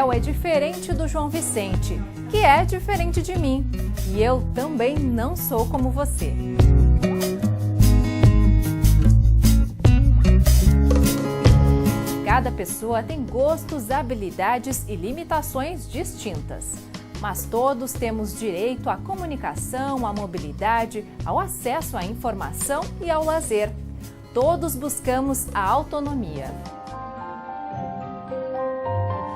Rafael é diferente do João Vicente, que é diferente de mim. E eu também não sou como você. Cada pessoa tem gostos, habilidades e limitações distintas. Mas todos temos direito à comunicação, à mobilidade, ao acesso à informação e ao lazer. Todos buscamos a autonomia.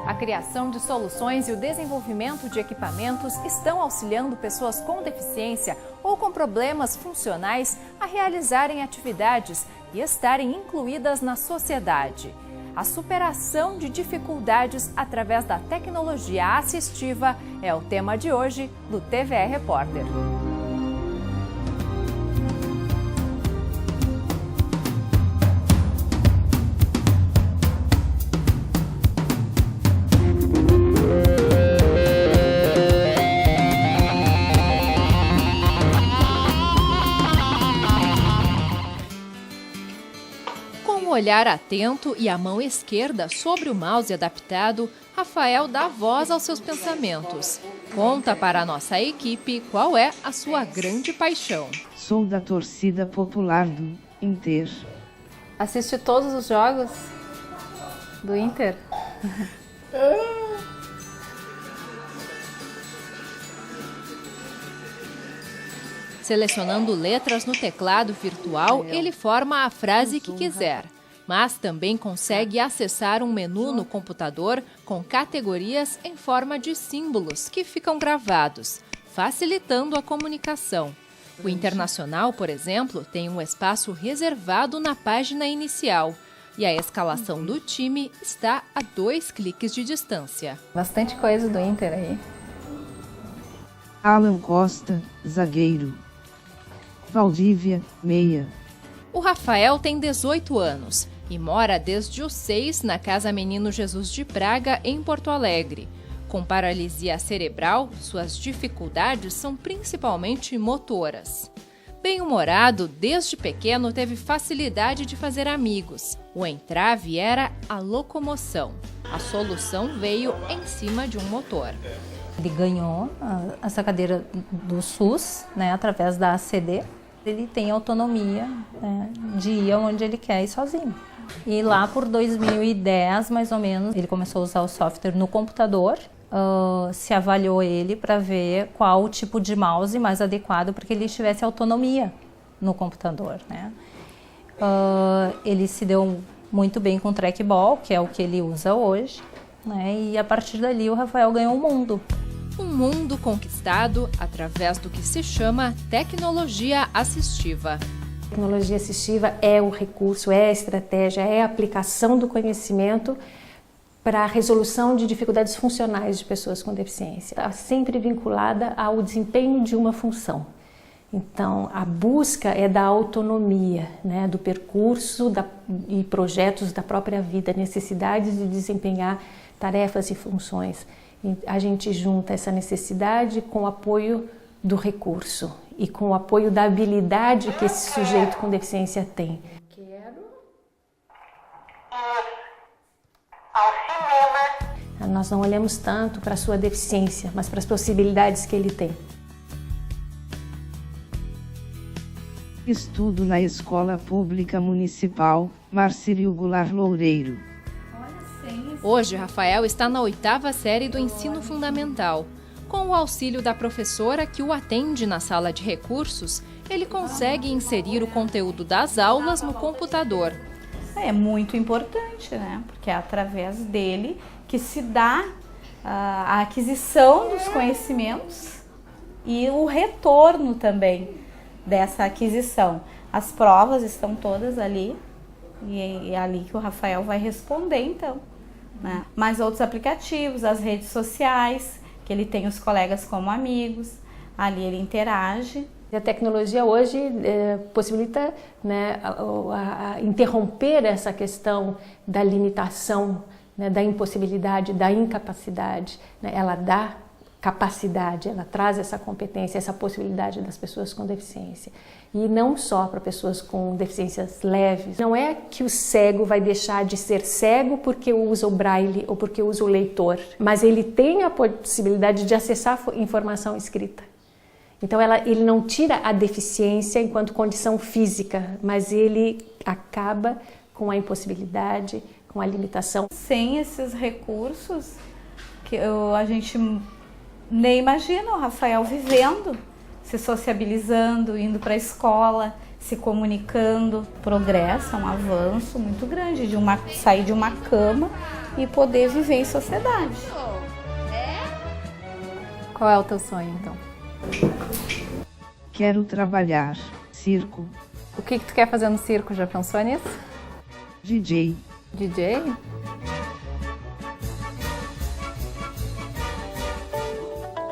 A criação de soluções e o desenvolvimento de equipamentos estão auxiliando pessoas com deficiência ou com problemas funcionais a realizarem atividades e estarem incluídas na sociedade. A superação de dificuldades através da tecnologia assistiva é o tema de hoje do TVE Repórter. Com um olhar atento e a mão esquerda sobre o mouse adaptado, Rafael dá voz aos seus pensamentos. Conta para a nossa equipe qual é a sua grande paixão. Sou da torcida popular do Inter. Assiste todos os jogos do Inter? Selecionando letras no teclado virtual, ele forma a frase que quiser, mas também consegue acessar um menu no computador com categorias em forma de símbolos que ficam gravados, facilitando a comunicação. O Internacional, por exemplo, tem um espaço reservado na página inicial e a escalação do time está a 2 cliques de distância. Bastante coisa do Inter aí. Alan Costa, zagueiro. Valdívia, meia. O Rafael tem 18 anos e mora desde os 6 na Casa Menino Jesus de Praga, em Porto Alegre. Com paralisia cerebral, suas dificuldades são principalmente motoras. Bem-humorado, desde pequeno teve facilidade de fazer amigos. O entrave era a locomoção. A solução veio em cima de um motor. Ele ganhou essa cadeira do SUS, né, através da ACD. Ele tem autonomia, né, de ir onde ele quer ir sozinho. E lá por 2010, mais ou menos, ele começou a usar o software no computador. Se avaliou ele para ver qual o tipo de mouse mais adequado para que ele tivesse autonomia no computador, né? Ele se deu muito bem com o trackball, que é o que ele usa hoje, né? E a partir dali o Rafael ganhou o mundo. Um mundo conquistado através do que se chama tecnologia assistiva. Tecnologia assistiva é o recurso, é a estratégia, é a aplicação do conhecimento para a resolução de dificuldades funcionais de pessoas com deficiência. Está sempre vinculada ao desempenho de uma função. Então, a busca é da autonomia, né, do percurso e projetos da própria vida, necessidades de desempenhar tarefas e funções. A gente junta essa necessidade com o apoio do recurso e com o apoio da habilidade que esse sujeito com deficiência tem. Nós não olhamos tanto para a sua deficiência, mas para as possibilidades que ele tem. Estudo na Escola Pública Municipal, Marcílio Goulart Loureiro. Hoje, Rafael está na 8ª série do ensino fundamental. Com o auxílio da professora que o atende na sala de recursos, ele consegue inserir o conteúdo das aulas no computador. É muito importante, né? Porque é através dele que se dá a aquisição dos conhecimentos e o retorno também dessa aquisição. As provas estão todas ali e é ali que o Rafael vai responder, então, né? Mais outros aplicativos, as redes sociais, que ele tem os colegas como amigos, ali ele interage. A tecnologia hoje possibilita, né, interromper essa questão da limitação, né, da impossibilidade, da incapacidade, né? Ela dá capacidade, ela traz essa competência, essa possibilidade das pessoas com deficiência. E não só para pessoas com deficiências leves. Não é que o cego vai deixar de ser cego porque usa o braille ou porque usa o leitor, mas ele tem a possibilidade de acessar informação escrita. Então ele não tira a deficiência enquanto condição física, mas ele acaba com a impossibilidade, com a limitação. Sem esses recursos, que a gente nem imagina o Rafael vivendo, se sociabilizando, indo para a escola, se comunicando. Progresso, é um avanço muito grande de sair de uma cama e poder viver em sociedade. Qual é o teu sonho, então? Quero trabalhar, circo, O que tu quer fazer no circo? Já pensou nisso? DJ. DJ?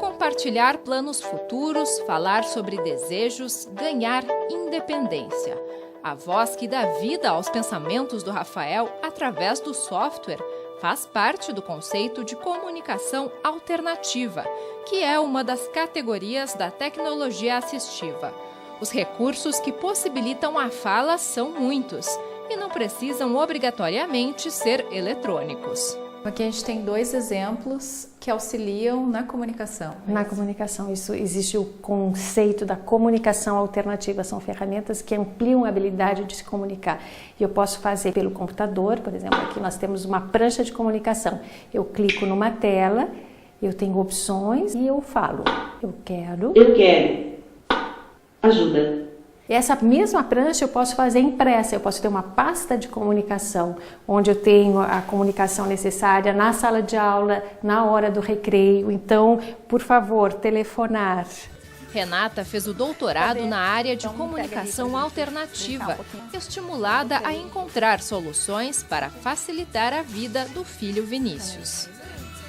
Compartilhar planos futuros, falar sobre desejos, ganhar independência. A voz que dá vida aos pensamentos do Rafael através do software faz parte do conceito de comunicação alternativa, que é uma das categorias da tecnologia assistiva. Os recursos que possibilitam a fala são muitos e não precisam obrigatoriamente ser eletrônicos. Aqui a gente tem 2 exemplos que auxiliam na comunicação. Na comunicação, isso existe o conceito da comunicação alternativa, são ferramentas que ampliam a habilidade de se comunicar. E eu posso fazer pelo computador, por exemplo, aqui nós temos uma prancha de comunicação. Eu clico numa tela, eu tenho opções e eu falo. Eu quero. Ajuda. E essa mesma prancha eu posso fazer impressa, eu posso ter uma pasta de comunicação, onde eu tenho a comunicação necessária na sala de aula, na hora do recreio. Então, por favor, telefonar. Renata fez o doutorado na área de comunicação alternativa, estimulada a encontrar soluções para facilitar a vida do filho Vinícius.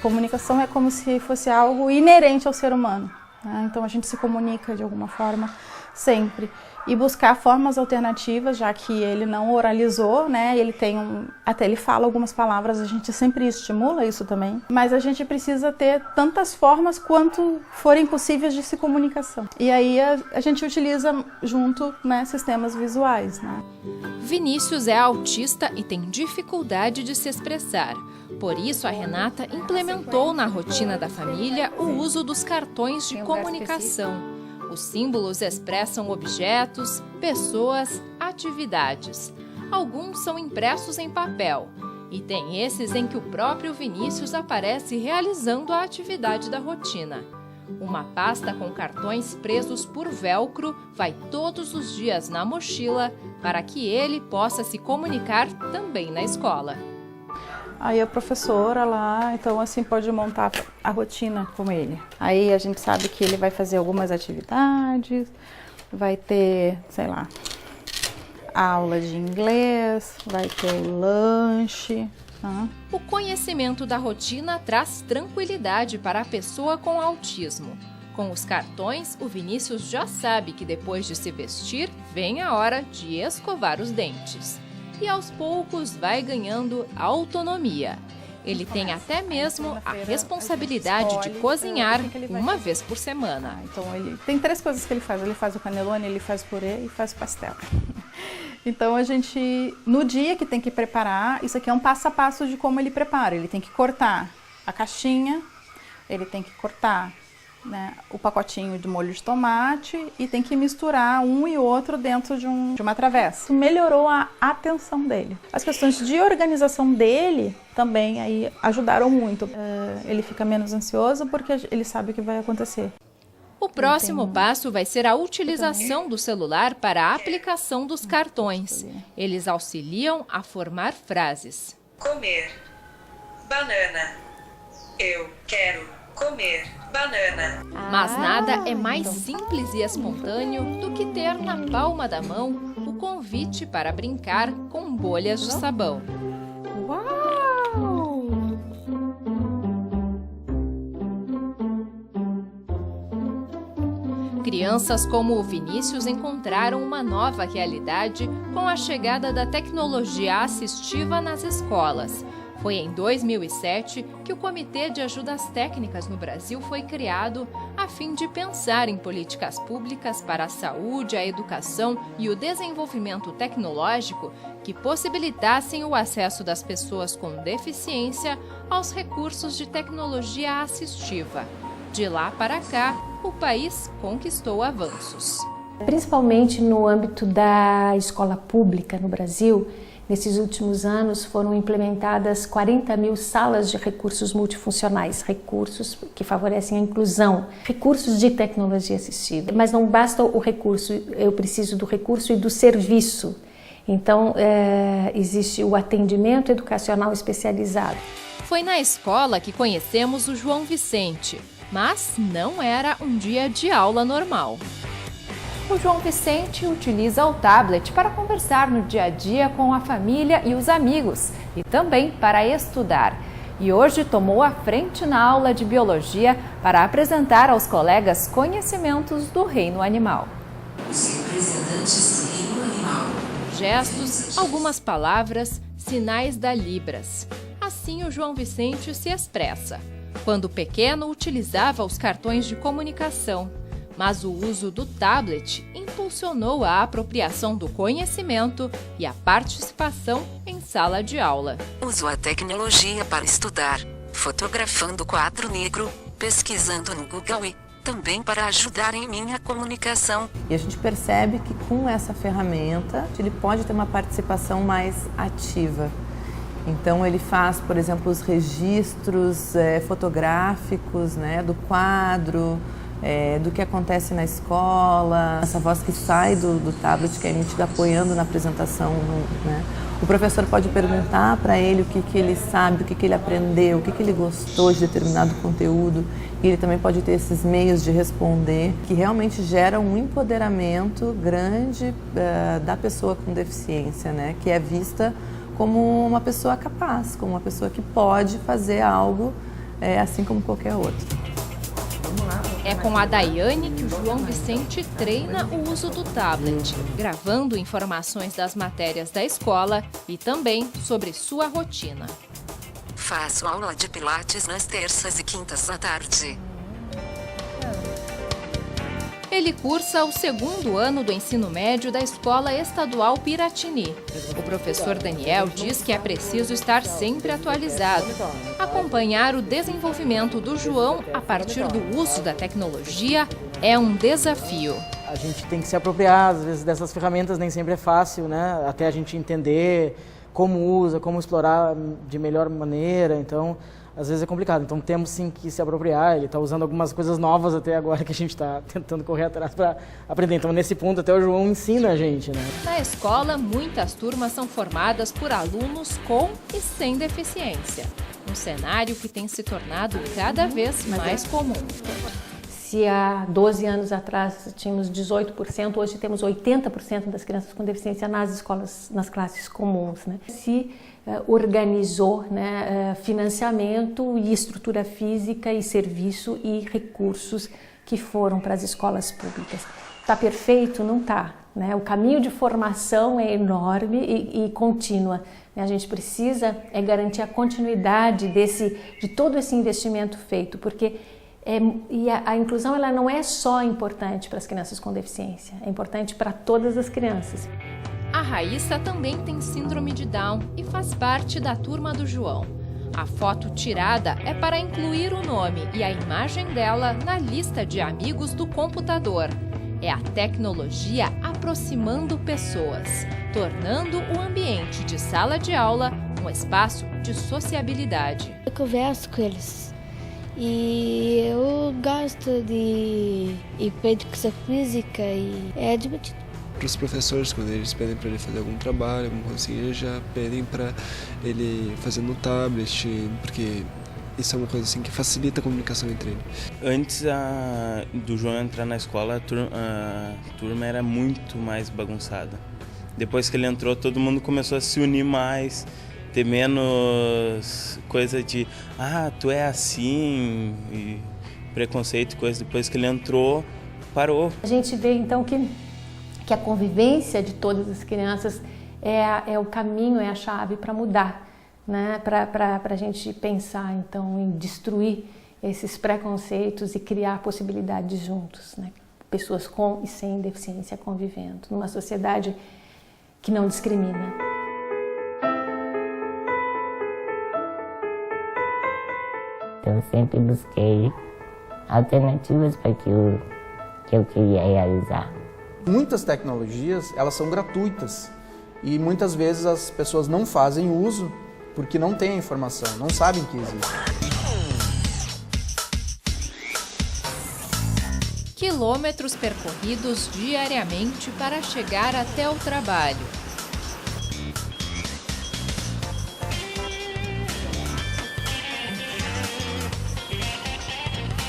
Comunicação é como se fosse algo inerente ao ser humano, né? Então a gente se comunica de alguma forma sempre. E buscar formas alternativas, já que ele não oralizou, né? Ele tem até ele fala algumas palavras, a gente sempre estimula isso também. Mas a gente precisa ter tantas formas quanto forem possíveis de se comunicação. E aí a gente utiliza junto, né, sistemas visuais, né? Vinícius é autista e tem dificuldade de se expressar. Por isso, a Renata implementou na rotina da família o uso dos cartões de comunicação. Os símbolos expressam objetos, pessoas, atividades. Alguns são impressos em papel e tem esses em que o próprio Vinícius aparece realizando a atividade da rotina. Uma pasta com cartões presos por velcro vai todos os dias na mochila para que ele possa se comunicar também na escola. Aí a professora lá, então assim, pode montar a rotina com ele. Aí a gente sabe que ele vai fazer algumas atividades, vai ter, sei lá, aula de inglês, vai ter o lanche. O conhecimento da rotina traz tranquilidade para a pessoa com autismo. Com os cartões, o Vinícius já sabe que depois de se vestir, vem a hora de escovar os dentes. E aos poucos vai ganhando autonomia. Ele tem até mesmo a responsabilidade de cozinhar uma vez por semana. Então ele tem 3 coisas que ele faz o cannelloni, ele faz o purê e faz o pastel. Então a gente, no dia que tem que preparar, isso aqui é um passo a passo de como ele prepara. Ele tem que cortar a caixinha, ele tem que cortar, né, o pacotinho de molho de tomate e tem que misturar um e outro dentro de uma travessa. Isso melhorou a atenção dele. As questões de organização dele também aí ajudaram muito. Ele fica menos ansioso porque ele sabe o que vai acontecer. O próximo passo vai ser a utilização do celular para a aplicação dos cartões. Eles auxiliam a formar frases. Comer banana. Eu quero comer banana. Mas nada é mais simples e espontâneo do que ter na palma da mão o convite para brincar com bolhas de sabão. Uau! Crianças como o Vinícius encontraram uma nova realidade com a chegada da tecnologia assistiva nas escolas. Foi em 2007 que o Comitê de Ajudas Técnicas no Brasil foi criado a fim de pensar em políticas públicas para a saúde, a educação e o desenvolvimento tecnológico que possibilitassem o acesso das pessoas com deficiência aos recursos de tecnologia assistiva. De lá para cá, o país conquistou avanços. Principalmente no âmbito da escola pública no Brasil, nesses últimos anos foram implementadas 40 mil salas de recursos multifuncionais, recursos que favorecem a inclusão, recursos de tecnologia assistiva. Mas não basta o recurso, eu preciso do recurso e do serviço. Então, existe o atendimento educacional especializado. Foi na escola que conhecemos o João Vicente, mas não era um dia de aula normal. O João Vicente utiliza o tablet para conversar no dia a dia com a família e os amigos e também para estudar. E hoje tomou a frente na aula de biologia para apresentar aos colegas conhecimentos do reino animal. Os representantes do reino animal. Gestos, algumas palavras, sinais da Libras. Assim o João Vicente se expressa. Quando pequeno, utilizava os cartões de comunicação. Mas o uso do tablet impulsionou a apropriação do conhecimento e a participação em sala de aula. Uso a tecnologia para estudar, fotografando quadro negro, pesquisando no Google e também para ajudar em minha comunicação. E a gente percebe que com essa ferramenta ele pode ter uma participação mais ativa. Então ele faz, por exemplo, os registros fotográficos, né, do quadro, do que acontece na escola, essa voz que sai do tablet que a gente está apoiando na apresentação, né? O professor pode perguntar para ele o que ele sabe, o que ele aprendeu, o que ele gostou de determinado conteúdo, e ele também pode ter esses meios de responder, que realmente geram um empoderamento grande da pessoa com deficiência, né? Que é vista como uma pessoa capaz, como uma pessoa que pode fazer algo assim como qualquer outro. É com a Daiane que o João Vicente treina o uso do tablet, gravando informações das matérias da escola e também sobre sua rotina. Faço aula de pilates nas terças e quintas à tarde. Ele cursa o 2º ano do ensino médio da Escola Estadual Piratini. O professor Daniel diz que é preciso estar sempre atualizado, acompanhar o desenvolvimento do João a partir do uso da tecnologia é um desafio. A gente tem que se apropriar, às vezes, dessas ferramentas, nem sempre é fácil, né? Até a gente entender como usa, como explorar de melhor maneira, então às vezes é complicado. Então temos sim que se apropriar, ele está usando algumas coisas novas até agora que a gente está tentando correr atrás para aprender. Então nesse ponto até o João ensina a gente, né? Na escola, muitas turmas são formadas por alunos com e sem deficiência. Um cenário que tem se tornado cada vez mais comum. Se há 12 anos atrás tínhamos 18%, hoje temos 80% das crianças com deficiência nas escolas, nas classes comuns, né? Se organizou, né, financiamento e estrutura física e serviço e recursos que foram para as escolas públicas. Está perfeito? Não está, né? O caminho de formação é enorme e contínua. A gente precisa garantir a continuidade de todo esse investimento feito, porque a inclusão ela não é só importante para as crianças com deficiência, é importante para todas as crianças. A Raíssa também tem síndrome de Down e faz parte da turma do João. A foto tirada é para incluir o nome e a imagem dela na lista de amigos do computador. É a tecnologia aproximando pessoas, tornando o ambiente de sala de aula um espaço de sociabilidade. Eu converso com eles. E eu gosto de ir para a educação física e é divertido. Para os professores, quando eles pedem para ele fazer algum trabalho, alguma coisa assim, eles já pedem para ele fazer no tablet, porque isso é uma coisa assim que facilita a comunicação entre eles. Antes do João entrar na escola, a turma era muito mais bagunçada. Depois que ele entrou, todo mundo começou a se unir mais, ter menos coisa de tu é assim, e preconceito e coisa. Depois que ele entrou, parou. A gente vê então que a convivência de todas as crianças é o caminho, é a chave para mudar, né, para a gente pensar então em destruir esses preconceitos e criar possibilidades juntos, né? Pessoas com e sem deficiência convivendo numa sociedade que não discrimina. Então sempre busquei alternativas para aquilo que eu queria realizar. Muitas tecnologias, elas são gratuitas e muitas vezes as pessoas não fazem uso porque não têm a informação, não sabem que existe. Quilômetros percorridos diariamente para chegar até o trabalho.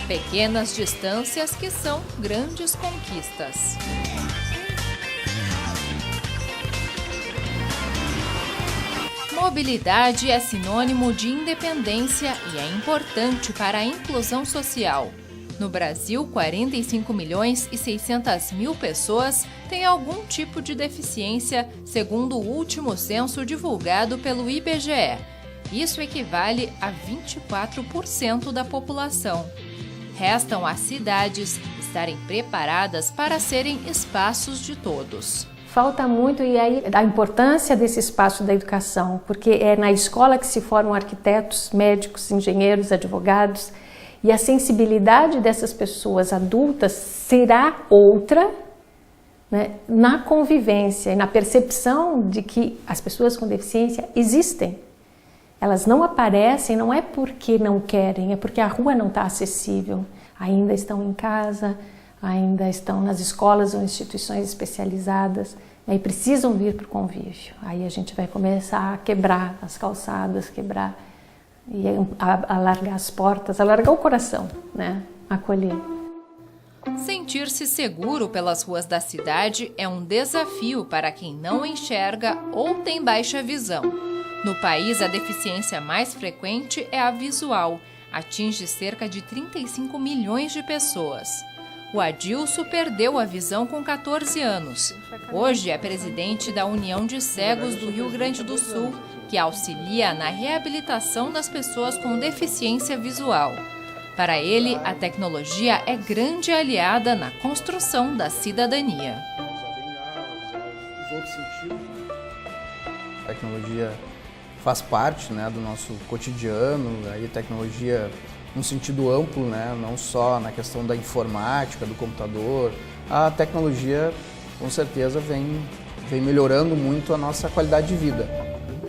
Pequenas distâncias que são grandes conquistas. Mobilidade é sinônimo de independência e é importante para a inclusão social. No Brasil, 45.600.000 pessoas têm algum tipo de deficiência, segundo o último censo divulgado pelo IBGE. Isso equivale a 24% da população. Restam às cidades estarem preparadas para serem espaços de todos. Falta muito, e aí a importância desse espaço da educação, porque é na escola que se formam arquitetos, médicos, engenheiros, advogados, e a sensibilidade dessas pessoas adultas será outra, né, na convivência e na percepção de que as pessoas com deficiência existem. Elas não aparecem, não é porque não querem, é porque a rua não está acessível. Ainda estão em casa, ainda estão nas escolas ou instituições especializadas, né, e precisam vir para o convívio. Aí a gente vai começar a quebrar as calçadas, e alargar as portas, alargar o coração, né? Acolher. Sentir-se seguro pelas ruas da cidade é um desafio para quem não enxerga ou tem baixa visão. No país, a deficiência mais frequente é a visual, atinge cerca de 35 milhões de pessoas. O Adilson perdeu a visão com 14 anos. Hoje é presidente da União de Cegos do Rio Grande do Sul, que auxilia na reabilitação das pessoas com deficiência visual. Para ele, a tecnologia é grande aliada na construção da cidadania. A tecnologia faz parte, né, do nosso cotidiano, aí a tecnologia num sentido amplo, né, não só na questão da informática, do computador. A tecnologia, com certeza, vem melhorando muito a nossa qualidade de vida.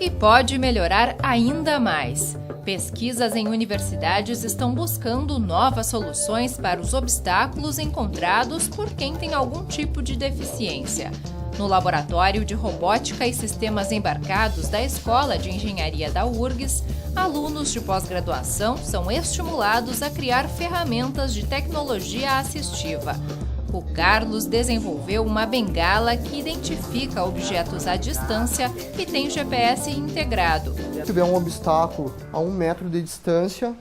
E pode melhorar ainda mais. Pesquisas em universidades estão buscando novas soluções para os obstáculos encontrados por quem tem algum tipo de deficiência. No Laboratório de Robótica e Sistemas Embarcados da Escola de Engenharia da URGS, alunos de pós-graduação são estimulados a criar ferramentas de tecnologia assistiva. O Carlos desenvolveu uma bengala que identifica objetos à distância e tem GPS integrado. Se tiver um obstáculo a 1 metro de distância,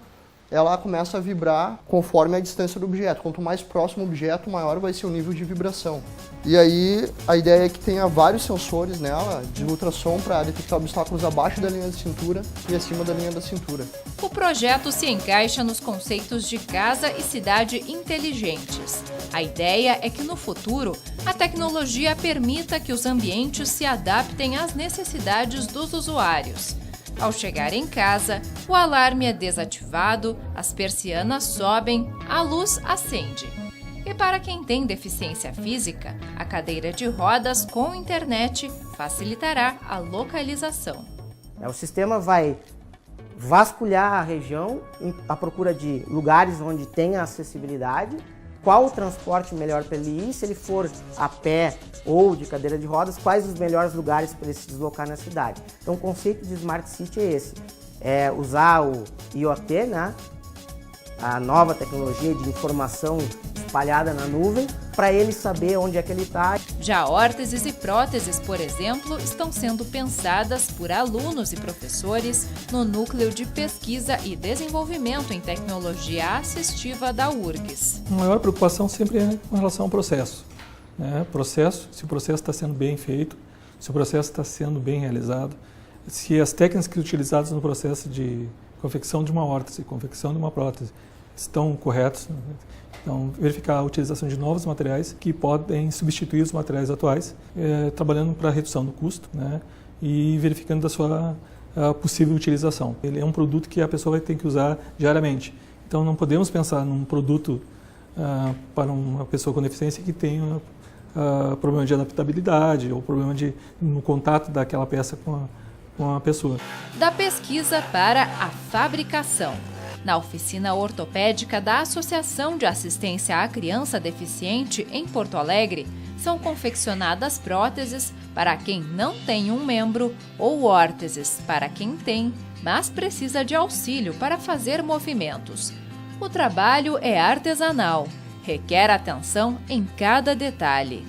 ela começa a vibrar conforme a distância do objeto. Quanto mais próximo o objeto, maior vai ser o nível de vibração. E aí a ideia é que tenha vários sensores nela de ultrassom para detectar obstáculos abaixo da linha de cintura e acima da linha da cintura. O projeto se encaixa nos conceitos de casa e cidade inteligentes. A ideia é que no futuro a tecnologia permita que os ambientes se adaptem às necessidades dos usuários. Ao chegar em casa, o alarme é desativado, as persianas sobem, a luz acende. E para quem tem deficiência física, a cadeira de rodas com internet facilitará a localização. O sistema vai vasculhar a região à procura de lugares onde tenha acessibilidade, qual o transporte melhor para ele ir, se ele for a pé ou de cadeira de rodas, quais os melhores lugares para ele se deslocar na cidade. Então o conceito de Smart City é esse, é usar o IoT, né, a nova tecnologia de informação espalhada na nuvem, para ele saber onde é que ele está. Já órteses e próteses, por exemplo, estão sendo pensadas por alunos e professores no Núcleo de Pesquisa e Desenvolvimento em Tecnologia Assistiva da URGS. A maior preocupação sempre é com relação ao processo. Se o processo está sendo bem feito, se o processo está sendo bem realizado, se as técnicas utilizadas no processo de confecção de uma órtese, confecção de uma prótese, estão corretas. Então, verificar a utilização de novos materiais que podem substituir os materiais atuais, trabalhando para a redução do custo, né, e verificando a sua possível utilização. Ele é um produto que a pessoa vai ter que usar diariamente. Então, não podemos pensar num produto para uma pessoa com deficiência que tenha problema de adaptabilidade ou problema no contato daquela peça com a pessoa. Da pesquisa para a fabricação. Na oficina ortopédica da Associação de Assistência à Criança Deficiente, em Porto Alegre, são confeccionadas próteses para quem não tem um membro ou órteses para quem tem, mas precisa de auxílio para fazer movimentos. O trabalho é artesanal, requer atenção em cada detalhe.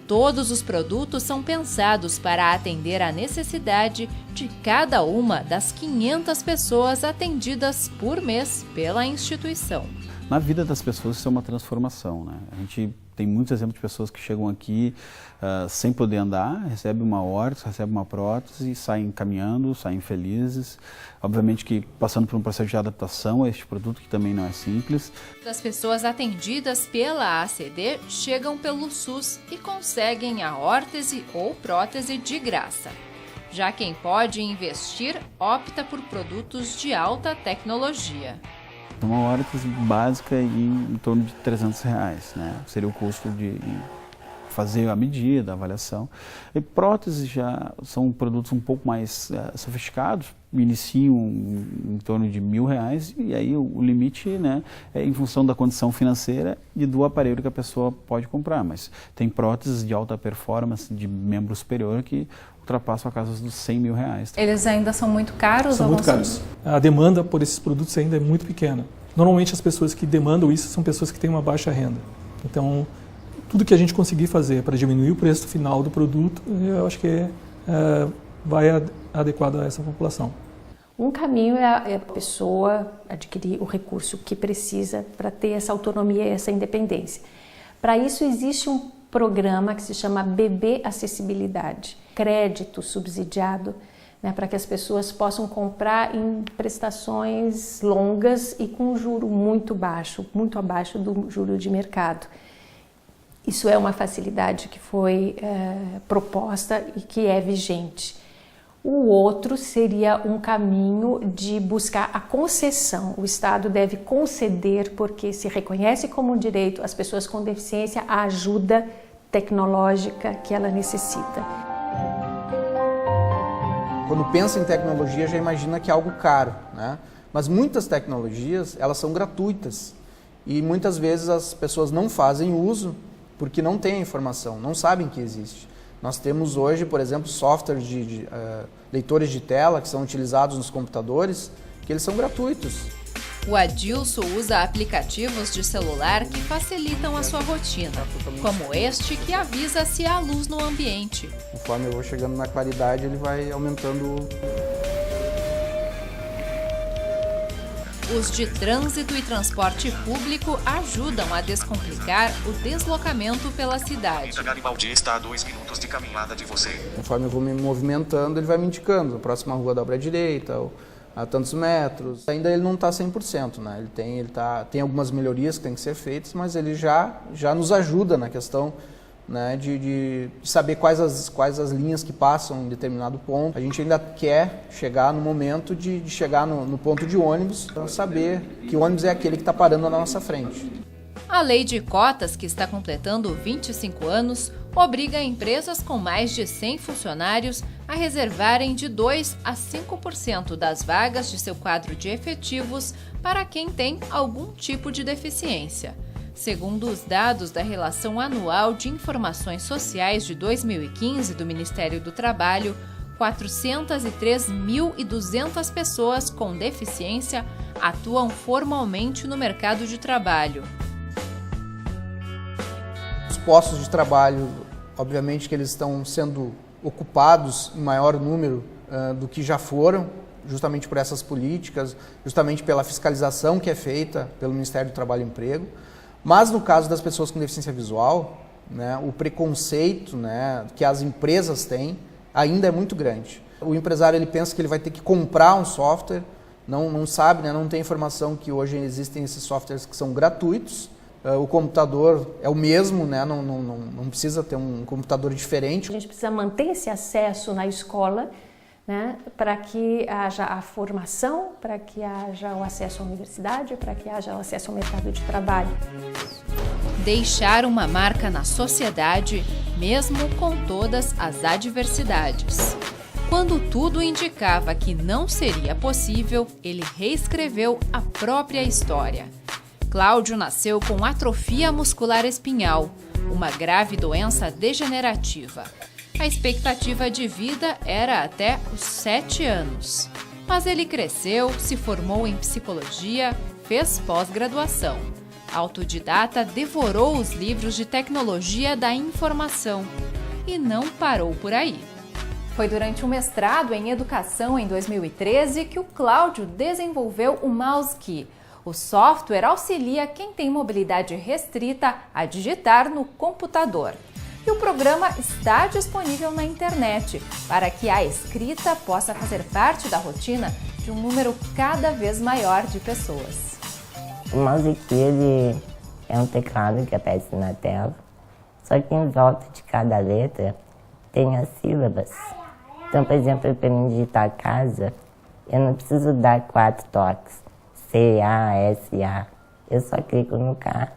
Todos os produtos são pensados para atender à necessidade de cada uma das 500 pessoas atendidas por mês pela instituição. Na vida das pessoas isso é uma transformação, né? A gente tem muitos exemplos de pessoas que chegam aqui sem poder andar, recebem uma órtese, recebem uma prótese, saem caminhando, saem felizes. Obviamente que passando por um processo de adaptação a este produto, que também não é simples. As pessoas atendidas pela ACD chegam pelo SUS e conseguem a órtese ou prótese de graça. Já quem pode investir opta por produtos de alta tecnologia. Uma órtese básica em torno de R$300, né? Seria o custo de fazer a medida, a avaliação. E próteses já são produtos um pouco mais sofisticados, iniciam em torno de R$1.000 e aí o limite, né, é em função da condição financeira e do aparelho que a pessoa pode comprar. Mas tem próteses de alta performance, de membro superior, que ultrapassam a casa dos R$100.000. Eles ainda são muito caros? São muito caros. A demanda por esses produtos ainda é muito pequena. Normalmente as pessoas que demandam isso são pessoas que têm uma baixa renda. Então, tudo que a gente conseguir fazer para diminuir o preço final do produto, eu acho que vai adequado a essa população. Um caminho é a pessoa adquirir o recurso que precisa para ter essa autonomia e essa independência. Para isso existe um programa que se chama Bebê Acessibilidade, crédito subsidiado, né, para que as pessoas possam comprar em prestações longas e com juro muito baixo, muito abaixo do juro de mercado. Isso é uma facilidade que foi proposta e que é vigente. O outro seria um caminho de buscar a concessão. O Estado deve conceder, porque se reconhece como direito as pessoas com deficiência a ajuda tecnológica que ela necessita. Quando pensa em tecnologia, já imagina que é algo caro, né? Mas muitas tecnologias, elas são gratuitas e muitas vezes as pessoas não fazem uso porque não têm a informação, não sabem que existe. Nós temos hoje, por exemplo, softwares de leitores de tela que são utilizados nos computadores, que eles são gratuitos. O Adilson usa aplicativos de celular que facilitam a sua rotina, como este que avisa se há luz no ambiente. Conforme eu vou chegando na claridade, ele vai aumentando. Os de trânsito e transporte público ajudam a descomplicar o deslocamento pela cidade. Garibaldi está a 2 minutos de caminhada de você. Conforme eu vou me movimentando, ele vai me indicando. A próxima rua dobra à direita, ou a tantos metros. Ainda ele não está 100%, né? Tem algumas melhorias que têm que ser feitas, mas ele já nos ajuda na questão, né, de saber quais as linhas que passam em determinado ponto. A gente ainda quer chegar no momento de chegar no ponto de ônibus para saber que ônibus é aquele que está parando na nossa frente. A lei de cotas, que está completando 25 anos, obriga empresas com mais de 100 funcionários a reservarem de 2% a 5% das vagas de seu quadro de efetivos para quem tem algum tipo de deficiência. Segundo os dados da Relação Anual de Informações Sociais de 2015 do Ministério do Trabalho, 403.200 pessoas com deficiência atuam formalmente no mercado de trabalho. Os postos de trabalho, obviamente que eles estão sendo ocupados em maior número do que já foram, justamente por essas políticas, justamente pela fiscalização que é feita pelo Ministério do Trabalho e Emprego. Mas no caso das pessoas com deficiência visual, né, o preconceito, né, que as empresas têm ainda é muito grande. O empresário ele pensa que ele vai ter que comprar um software, não sabe, né? Não tem informação que hoje existem esses softwares que são gratuitos. O computador é o mesmo, né? Não precisa ter um computador diferente. A gente precisa manter esse acesso na escola, né? Para que haja a formação, para que haja o acesso à universidade, para que haja o acesso ao mercado de trabalho. Deixar uma marca na sociedade, mesmo com todas as adversidades. Quando tudo indicava que não seria possível, ele reescreveu a própria história. Cláudio nasceu com atrofia muscular espinhal, uma grave doença degenerativa. A expectativa de vida era até os 7 anos. Mas ele cresceu, se formou em psicologia, fez pós-graduação. Autodidata, devorou os livros de tecnologia da informação. E não parou por aí. Foi durante um mestrado em educação em 2013 que o Cláudio desenvolveu o MouseKey. O software auxilia quem tem mobilidade restrita a digitar no computador. E o programa está disponível na internet para que a escrita possa fazer parte da rotina de um número cada vez maior de pessoas. O MouseKey é um teclado que aparece na tela, só que em volta de cada letra tem as sílabas. Então, por exemplo, para mim digitar casa, eu não preciso dar 4 toques. C-A-S-A. Eu só clico no K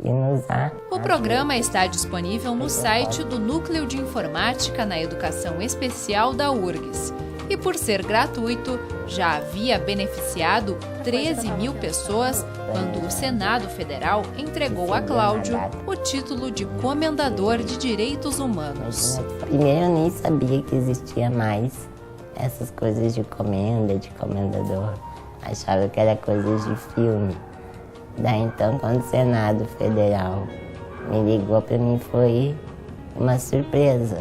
e no A. O programa está disponível no site do Núcleo de Informática na Educação Especial da URGS. E por ser gratuito, já havia beneficiado 13 mil pessoas quando o Senado Federal entregou a Cláudio o título de Comendador de Direitos Humanos. Primeiro eu nem sabia que existia mais essas coisas de comenda, de comendador. Achava que era coisas de filme. Daí então, quando o Senado Federal me ligou, para mim foi uma surpresa.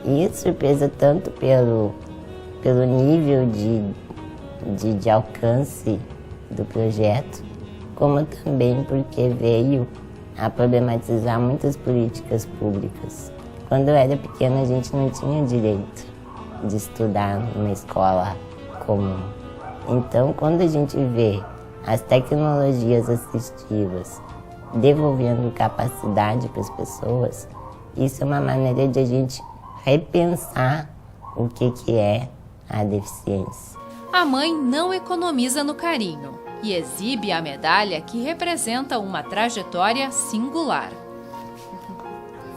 E surpresa tanto pelo nível de alcance do projeto, como também porque veio a problematizar muitas políticas públicas. Quando eu era pequena, a gente não tinha direito de estudar numa escola comum. Então, quando a gente vê as tecnologias assistivas devolvendo capacidade para as pessoas, isso é uma maneira de a gente repensar o que é a deficiência. A mãe não economiza no carinho e exibe a medalha que representa uma trajetória singular.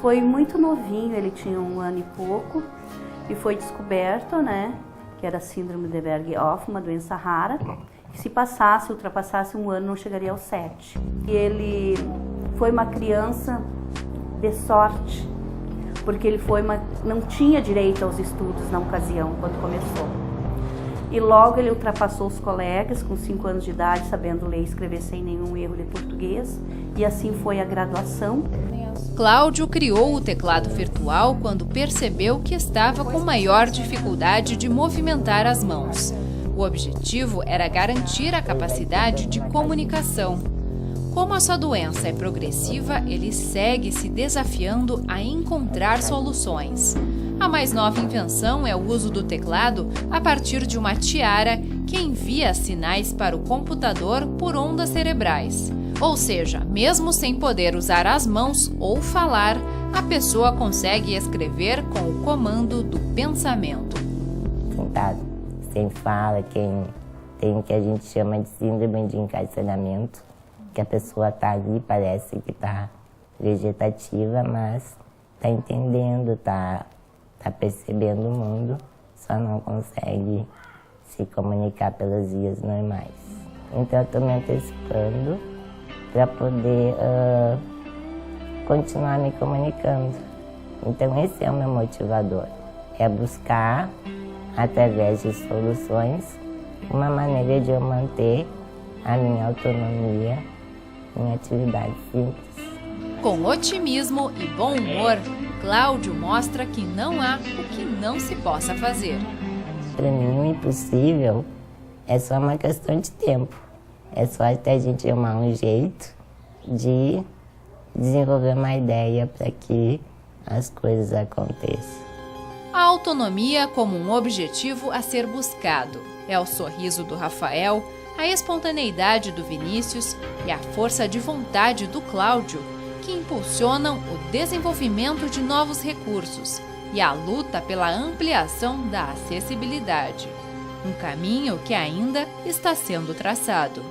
Foi muito novinho, ele tinha 1 ano e pouco, e foi descoberto, né, que era síndrome de Berg-Hoff, uma doença rara, que se ultrapassasse 1 ano, não chegaria aos 7. E ele foi uma criança de sorte, porque ele não tinha direito aos estudos na ocasião, quando começou. E logo ele ultrapassou os colegas, com 5 anos de idade, sabendo ler e escrever sem nenhum erro de português, e assim foi a graduação. Cláudio criou o teclado virtual quando percebeu que estava com maior dificuldade de movimentar as mãos. O objetivo era garantir a capacidade de comunicação. Como a sua doença é progressiva, ele segue se desafiando a encontrar soluções. A mais nova invenção é o uso do teclado a partir de uma tiara que envia sinais para o computador por ondas cerebrais. Ou seja, mesmo sem poder usar as mãos ou falar, a pessoa consegue escrever com o comando do pensamento. Sentado, sem fala, quem tem o que a gente chama de síndrome de encarceramento, que a pessoa está ali, parece que está vegetativa, mas está entendendo, está percebendo o mundo, só não consegue se comunicar pelas vias normais. Então eu estou me antecipando para poder continuar me comunicando. Então esse é o meu motivador, é buscar, através de soluções, uma maneira de eu manter a minha autonomia em atividades simples. Com otimismo e bom humor, Cláudio mostra que não há o que não se possa fazer. Para mim, o impossível é só uma questão de tempo. É só até a gente arrumar um jeito de desenvolver uma ideia para que as coisas aconteçam. A autonomia como um objetivo a ser buscado. É o sorriso do Rafael, a espontaneidade do Vinícius e a força de vontade do Cláudio que impulsionam o desenvolvimento de novos recursos e a luta pela ampliação da acessibilidade. Um caminho que ainda está sendo traçado.